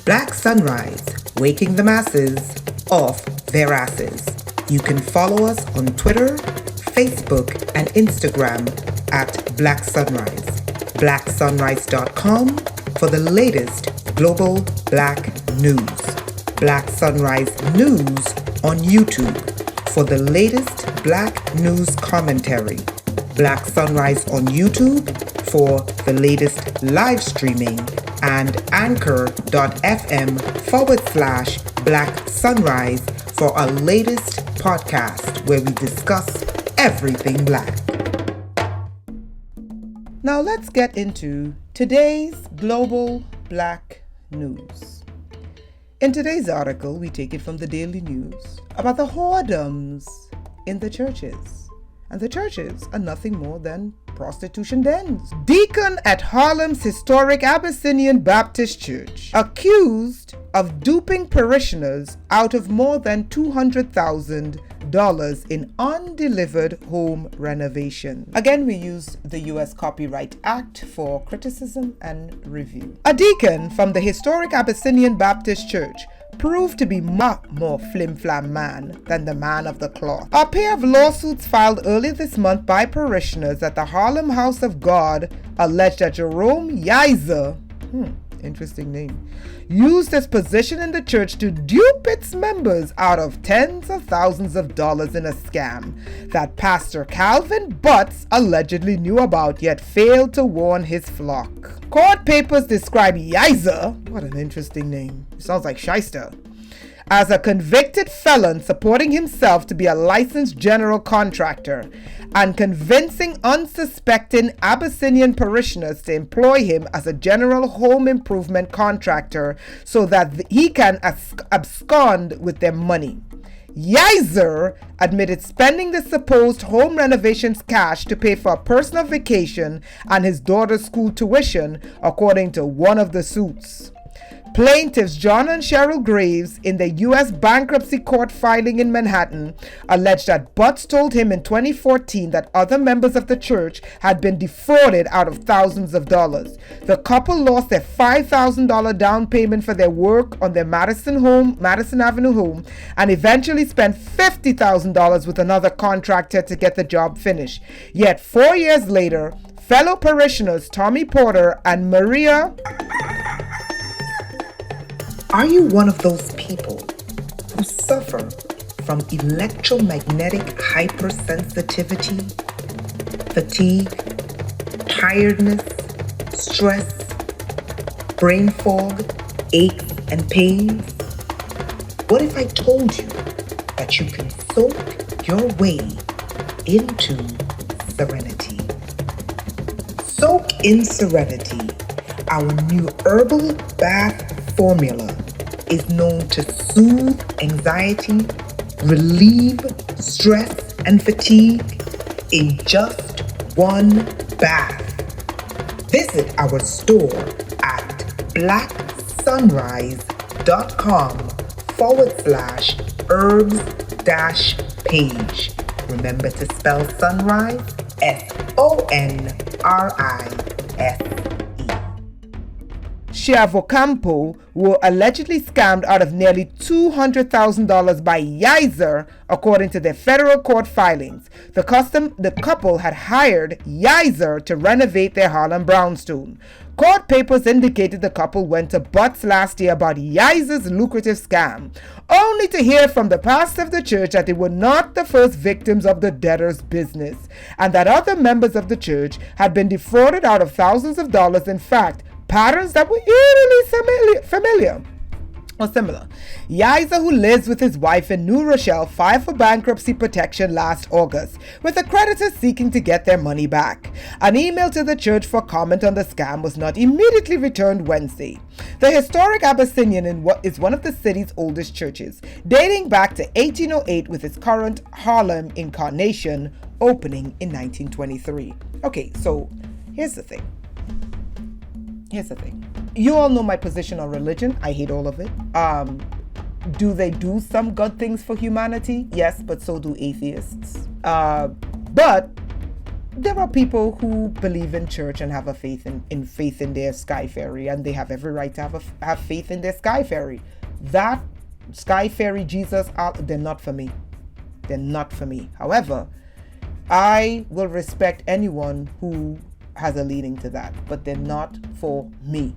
Black Sunrise, waking the masses off their asses. You can follow us on Twitter, Facebook, and Instagram at Black Sunrise. BlackSunrise.com for the latest global Black news. Black Sunrise News on YouTube for the latest Black news commentary. Black Sunrise on YouTube for the latest live streaming, and anchor.fm/Black Sunrise for our latest podcast where we discuss everything Black. Now let's get into today's global Black news. In today's article, we take it from the Daily News about the whoredoms in the churches. And the churches are nothing more than prostitution dens. Deacon at Harlem's historic Abyssinian Baptist Church accused of duping parishioners out of more than $200,000 in undelivered home renovation. Again, we use the U.S. Copyright Act for criticism and review. A deacon from the historic Abyssinian Baptist Church proved to be much more flim-flam man than the man of the cloth. A pair of lawsuits filed earlier this month by parishioners at the Harlem House of God alleged that Jerome Yizer, interesting name, used his position in the church to dupe its members out of tens of thousands of dollars in a scam that Pastor Calvin Butts allegedly knew about yet failed to warn his flock. Court papers describe Yizer, what an interesting name, it sounds like shyster, as a convicted felon supporting himself to be a licensed general contractor and convincing unsuspecting Abyssinian parishioners to employ him as a general home improvement contractor so that he can abscond with their money. Yizer admitted spending the supposed home renovations cash to pay for a personal vacation and his daughter's school tuition, according to one of the suits. Plaintiffs John and Cheryl Graves in the U.S. bankruptcy court filing in Manhattan alleged that Butts told him in 2014 that other members of the church had been defrauded out of thousands of dollars. The couple lost their $5,000 down payment for their work on their Madison Avenue home and eventually spent $50,000 with another contractor to get the job finished. Yet 4 years later, fellow parishioners Tommy Porter and Maria... Are you one of those people who suffer from electromagnetic hypersensitivity, fatigue, tiredness, stress, brain fog, aches, and pains? What if I told you that you can soak your way into serenity? Soak in Serenity, our new herbal bath formula, is known to soothe anxiety, relieve stress and fatigue in just one bath. Visit our store at blacksunrise.com/herbs-page. Remember to spell sunrise SONRISE. Chiavocampo were allegedly scammed out of nearly $200,000 by Yizer, according to their federal court filings. The couple had hired Yizer to renovate their Harlem brownstone. Court papers indicated the couple went to Butts last year about Yizer's lucrative scam, only to hear from the pastor of the church that they were not the first victims of the debtor's business, and that other members of the church had been defrauded out of thousands of dollars. In fact, patterns that were eerily familiar or similar. Yizer, who lives with his wife in New Rochelle, filed for bankruptcy protection last August, with the creditors seeking to get their money back. An email to the church for comment on the scam was not immediately returned Wednesday. The historic Abyssinian is one of the city's oldest churches, dating back to 1808 with its current Harlem incarnation opening in 1923. Okay, so here's the thing. You all know my position on religion. I hate all of it. Do they do some good things for humanity? Yes, but so do atheists. But there are people who believe in church and have a faith in their sky fairy, and they have every right to have faith in their sky fairy. That sky fairy, Jesus, they're not for me. They're not for me. However, I will respect anyone who has a leaning to that, but they're not for me.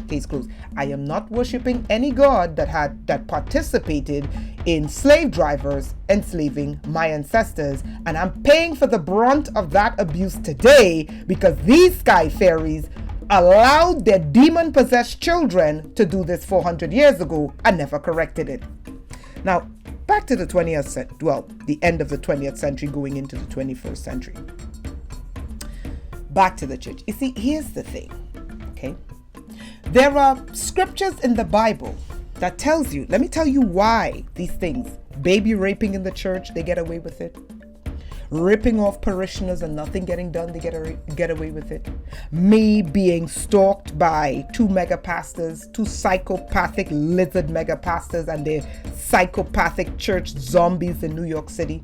Case closed. I am not worshiping any god that participated in slave drivers enslaving my ancestors, and I'm paying for the brunt of that abuse today because these sky fairies allowed their demon-possessed children to do this 400 years ago and never corrected it. Now, back to the 20th century, well, the end of the 20th century going into the 21st century. Back to the church. You see, here's the thing, okay? There are scriptures in the Bible that tells you, let me tell you why these things, baby raping in the church, they get away with it. Ripping off parishioners and nothing getting done, they get away with it. Me being stalked by two mega pastors, two psychopathic lizard mega pastors and their psychopathic church zombies in New York City.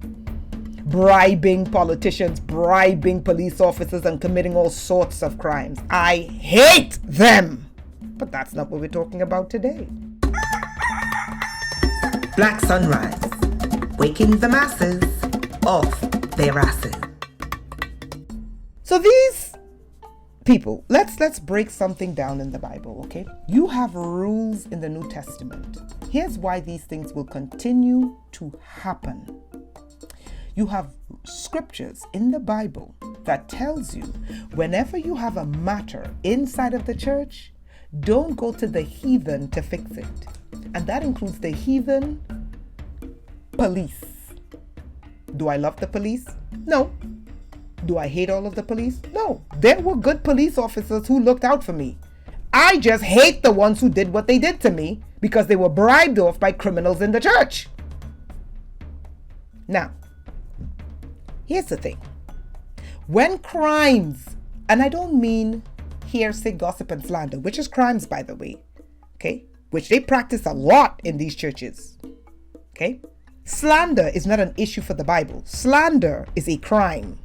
Bribing politicians, bribing police officers, and committing all sorts of crimes. I hate them. But that's not what we're talking about today. Black sunrise, waking the masses off their asses. So these people, let's break something down in the Bible, okay? You have rules in the New Testament. Here's why these things will continue to happen. You have scriptures in the Bible that tells you whenever you have a matter inside of the church, don't go to the heathen to fix it. And that includes the heathen police. Do I love the police? No. Do I hate all of the police? No. There were good police officers who looked out for me. I just hate the ones who did what they did to me because they were bribed off by criminals in the church. Now, here's the thing. When crimes, and I don't mean hearsay, gossip, and slander, which is crimes, by the way, okay, which they practice a lot in these churches, okay? Slander is not an issue for the Bible. Slander is a crime.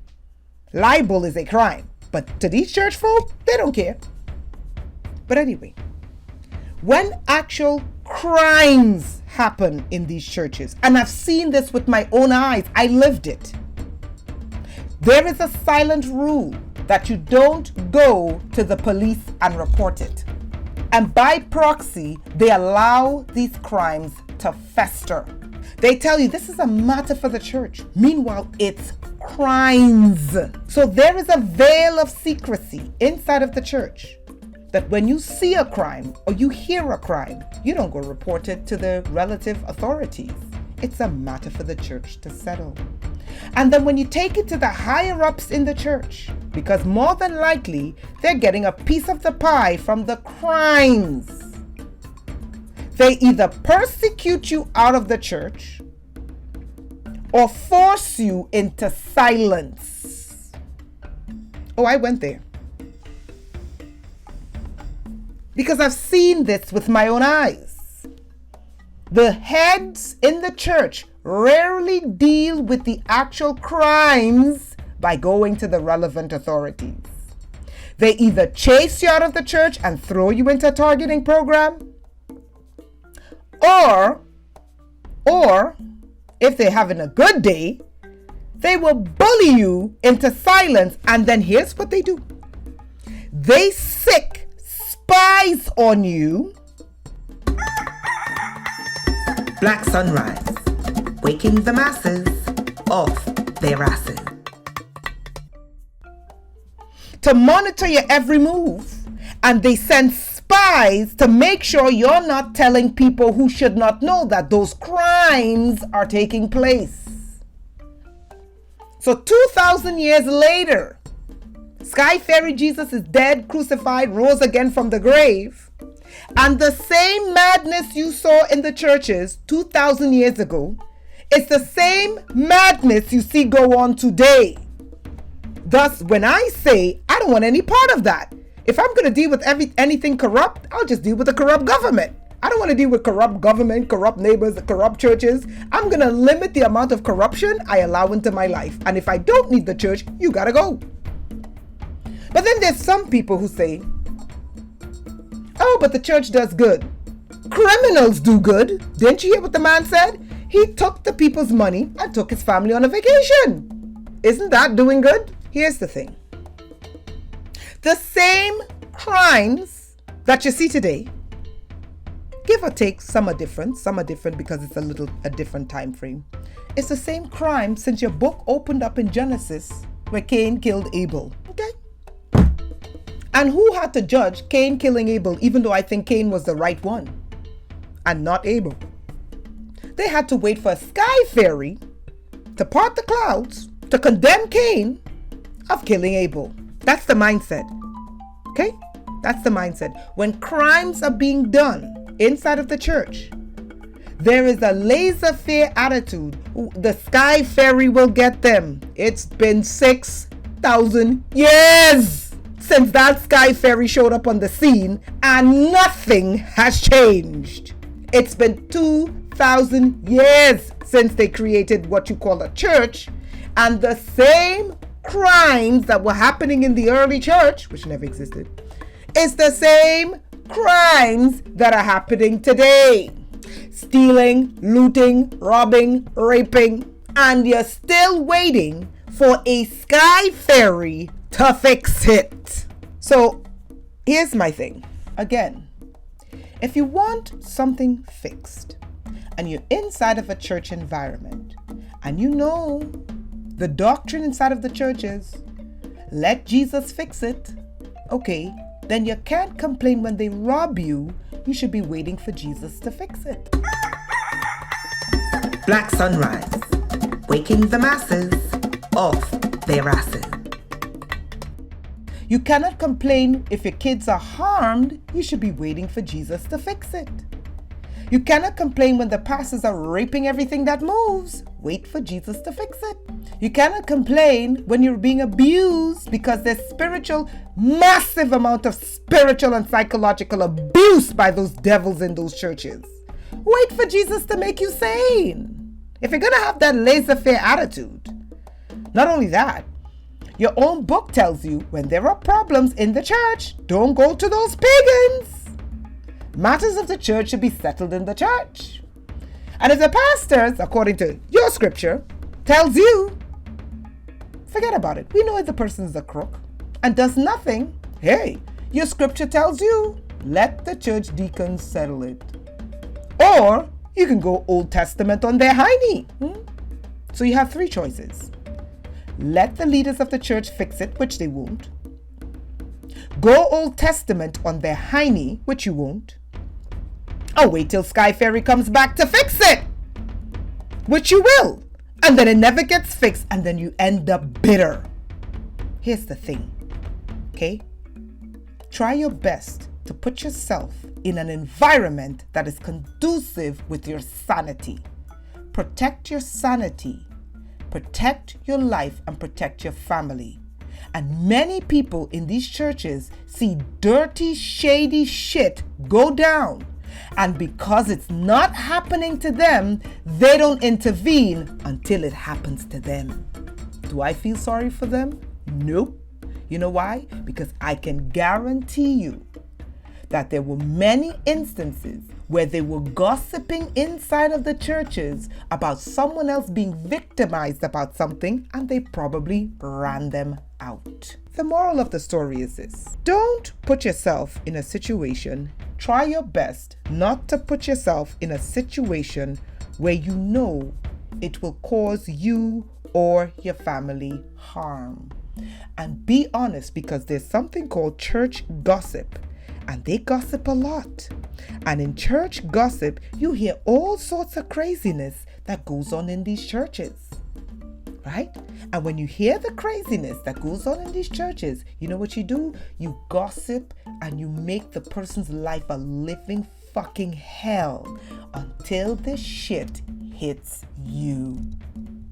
Libel is a crime. But to these church folk, they don't care. But anyway, when actual crimes happen in these churches, and I've seen this with my own eyes, I lived it, there is a silent rule that you don't go to the police and report it. And by proxy, they allow these crimes to fester. They tell you this is a matter for the church. Meanwhile, it's crimes. So there is a veil of secrecy inside of the church that when you see a crime or you hear a crime, you don't go report it to the relative authorities. It's a matter for the church to settle. And then when you take it to the higher ups in the church, because more than likely they're getting a piece of the pie from the crimes, they either persecute you out of the church or force you into silence. Oh, I went there. Because I've seen this with my own eyes. The heads in the church rarely deal with the actual crimes by going to the relevant authorities. They either chase you out of the church and throw you into a targeting program, or if they're having a good day, they will bully you into silence. And then here's what they do. They sick spies on you. Black sunrise, waking the masses off their asses. To monitor your every move, and they send spies to make sure you're not telling people who should not know that those crimes are taking place. So 2,000 years later, Sky Fairy Jesus is dead, crucified, rose again from the grave. And the same madness you saw in the churches 2,000 years ago, it's the same madness you see go on today. Thus, when I say I don't want any part of that, if I'm going to deal with anything corrupt, I'll just deal with the corrupt government. I don't want to deal with corrupt government, corrupt neighbors, corrupt churches. I'm going to limit the amount of corruption I allow into my life. And if I don't need the church, you got to go. But then there's some people who say, oh, but the church does good. Criminals do good. Didn't you hear what the man said? He took the people's money and took his family on a vacation. Isn't that doing good? Here's the thing. The same crimes that you see today, give or take, some are different because it's a different time frame. It's the same crime since your book opened up in Genesis where Cain killed Abel. Okay? And who had to judge Cain killing Abel, even though I think Cain was the right one and not Abel? They had to wait for a sky fairy to part the clouds to condemn Cain of killing Abel. That's the mindset. Okay? That's the mindset. When crimes are being done inside of the church, there is a laissez-faire attitude. The sky fairy will get them. It's been 6,000 years since that sky fairy showed up on the scene, and nothing has changed. It's been 2,000 years since they created what you call a church, and the same crimes that were happening in the early church, which never existed, it's the same crimes that are happening today. Stealing, looting, robbing, raping, and you're still waiting for a sky fairy to fix it. So here's my thing. Again, if you want something fixed and you're inside of a church environment and you know the doctrine inside of the church is let Jesus fix it, okay, then you can't complain when they rob you. You should be waiting for Jesus to fix it. Black Sunrise, waking the masses off their asses. You cannot complain if your kids are harmed. You should be waiting for Jesus to fix it. You cannot complain when the pastors are raping everything that moves. Wait for Jesus to fix it. You cannot complain when you're being abused because there's massive amount of spiritual and psychological abuse by those devils in those churches. Wait for Jesus to make you sane. If you're going to have that laissez-faire attitude, not only that, your own book tells you when there are problems in the church, don't go to those pagans. Matters of the church should be settled in the church. And if the pastors, according to your scripture, tells you, forget about it. We know if the person's a crook and does nothing. Hey, your scripture tells you, let the church deacons settle it. Or you can go Old Testament on their hiney. So you have three choices. Let the leaders of the church fix it, which they won't. Go Old Testament on their hiney, which you won't. Or wait till Sky Fairy comes back to fix it, which you will. And then it never gets fixed, and then you end up bitter. Here's the thing, okay? Try your best to put yourself in an environment that is conducive with your sanity. Protect your sanity. Protect your life and protect your family. And many people in these churches see dirty, shady shit go down. And because it's not happening to them, they don't intervene until it happens to them. Do I feel sorry for them? Nope. You know why? Because I can guarantee you that there were many instances where they were gossiping inside of the churches about someone else being victimized about something, and they probably ran them out. The moral of the story is this: don't put yourself in a situation, try your best not to put yourself in a situation where you know it will cause you or your family harm. And be honest, because there's something called church gossip. And they gossip a lot. And in church gossip, you hear all sorts of craziness that goes on in these churches. Right? And when you hear the craziness that goes on in these churches, you know what you do? You gossip and you make the person's life a living fucking hell until the shit hits you.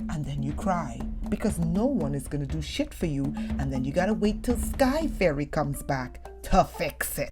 And then you cry because no one is going to do shit for you. And then you got to wait till Sky Fairy comes back to fix it.